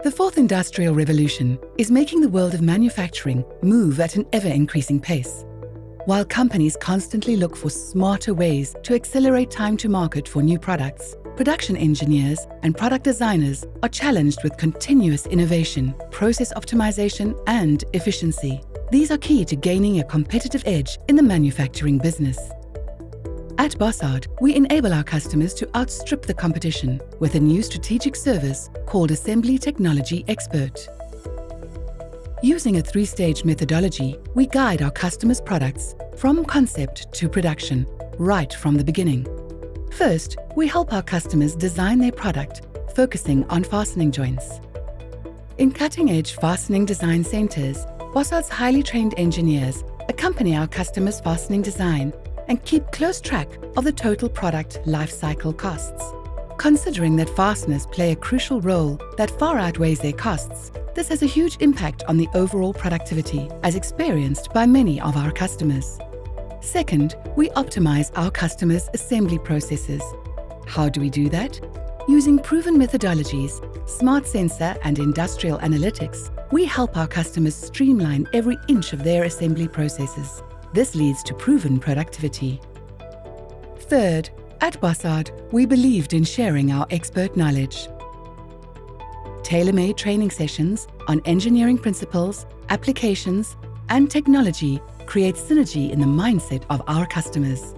The fourth industrial revolution is making the world of manufacturing move at an ever-increasing pace. While companies constantly look for smarter ways to accelerate time to market for new products, production engineers and product designers are challenged with continuous innovation, process optimization, and efficiency. These are key to gaining a competitive edge in the manufacturing business. At Bossard, we enable our customers to outstrip the competition with a new strategic service called Assembly Technology Expert. Using a three-stage methodology, we guide our customers' products from concept to production, right from the beginning. First, we help our customers design their product, focusing on fastening joints. In cutting-edge fastening design centers, Bossard's highly trained engineers accompany our customers' fastening design and keep close track of the total product life cycle costs. Considering that fasteners play a crucial role that far outweighs their costs, this has a huge impact on the overall productivity, as experienced by many of our customers. Second, we optimize our customers' assembly processes. How do we do that? Using proven methodologies, smart sensor and industrial analytics, we help our customers streamline every inch of their assembly processes. This leads to proven productivity. Third, at Bossard, we believed in sharing our expert knowledge. Tailor-made training sessions on engineering principles, applications, and technology create synergy in the mindset of our customers.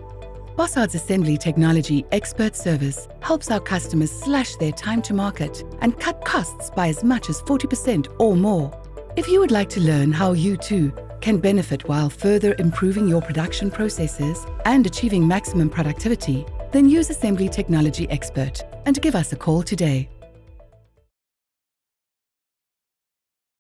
Bossard's Assembly Technology Expert Service helps our customers slash their time to market and cut costs by as much as 40% or more. If you would like to learn how you too can benefit while further improving your production processes and achieving maximum productivity, then use Assembly Technology Expert and give us a call today.